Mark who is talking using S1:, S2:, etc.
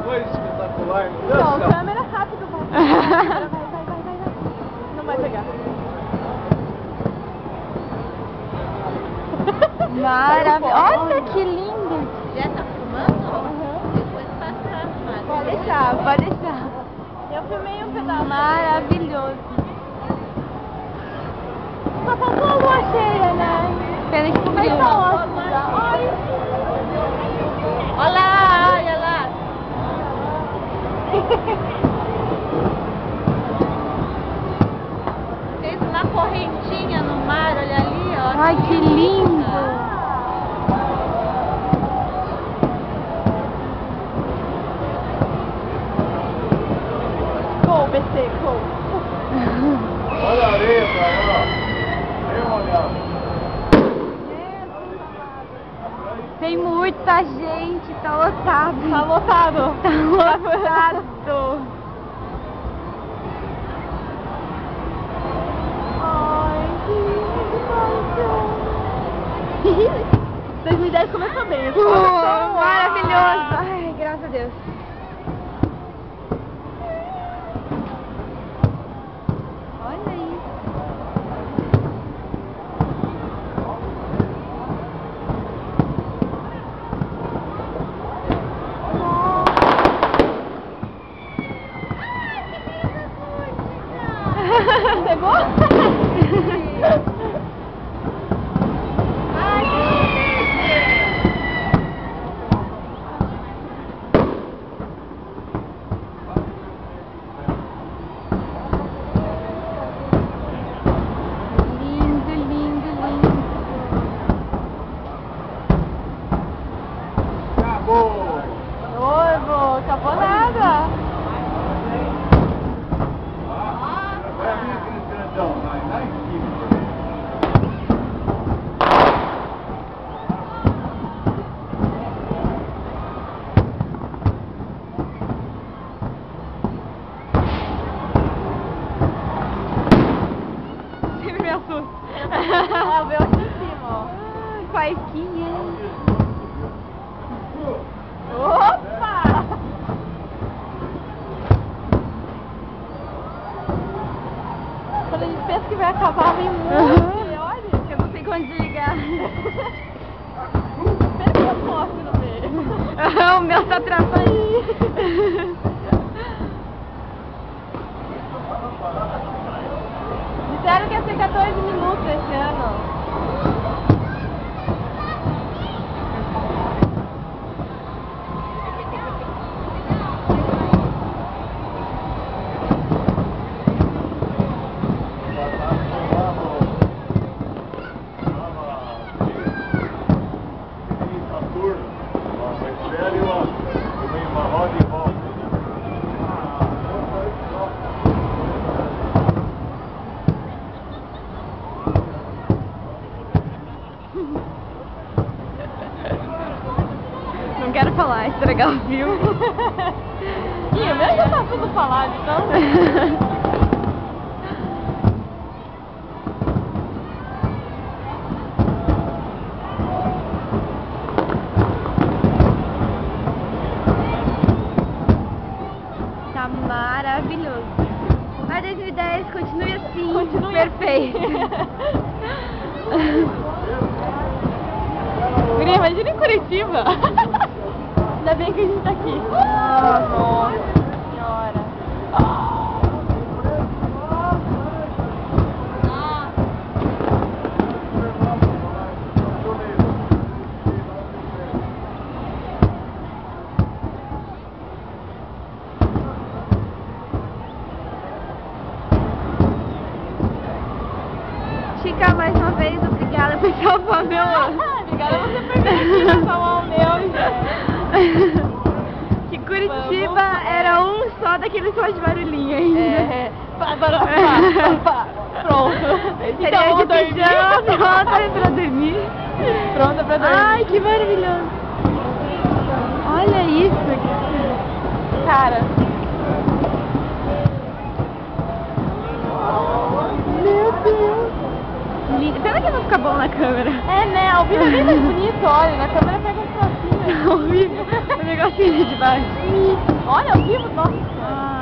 S1: Foi espetacular, meu Deus
S2: Não,
S1: do céu.
S2: câmera rápido, vai. Não vai pegar.
S3: Maravilhoso. Olha que lindo.
S4: Já tá filmando? Depois passa a
S3: Pode deixar, pode deixar.
S2: Eu filmei um pedaço.
S3: Maravilhoso.
S2: Só faltou a lua cheia, né?
S3: Pena que
S2: Mas
S3: frio.
S2: tá ótimo. Ai,
S4: Olha lá, olha lá. Fez uma correntinha no mar, olha ali, ó.
S3: Ai, que lindo.
S2: Gol, BC, gol.
S1: Olha a areia pra ela, ó. Dê uma olhada.
S3: Tem muita gente, tá lotado.
S2: Tá lotado.
S3: Tá lotado.
S2: Ai, que lindo. 2010 começou bem.
S3: Maravilhoso. Ai, graças a Deus. Olha isso.
S2: Pegou?
S3: Lindo, lindo, lindo.
S1: Acabou.
S2: Noivo, acabou nada.
S1: Vai vir aquele grandão lá em cima.
S3: Sempre me assusta.
S2: Ah, veio aqui em cima, ó.
S3: Faísquinha.
S2: Opa! Quando a gente pensa que vai acabar, vem muito. E olha,
S3: Eu não sei quando desligar.
S2: pega o poste no meio.
S3: O meu tá atrapalhando.
S2: Disseram que ia ser 14 minutos esse ano.
S3: Não quero falar, estragar o filme.
S2: Ih, o meu já tá tudo falado, então.
S3: Tá maravilhoso. Mas 2010 continue assim.
S2: Continue
S3: perfeito.
S2: Guria, imagina em Curitiba. Ainda bem que a gente tá aqui. Nossa senhora.
S3: Chica, mais uma vez, obrigada por salvar meu ano.
S2: Obrigada você por vir aqui salvar o meu, gente.
S3: Que Curitiba era um só daquele só de barulhinho ainda.
S2: É. Pronto.
S3: Seria
S2: Então,
S3: de
S2: vamos dormir.
S3: pijama, pronta pra dormir.
S2: Pronta pra dormir.
S3: Ai, que maravilhoso. Olha isso.
S2: Cara. Meu Deus.
S3: Lindo. Pena que não fica bom na câmera.
S2: É, né? Ao vivo é bem mais bonito, olha. Na câmera pega um trocinho.
S3: Horrível.
S2: negocinho de baixo. Olha, ao vivo, nossa.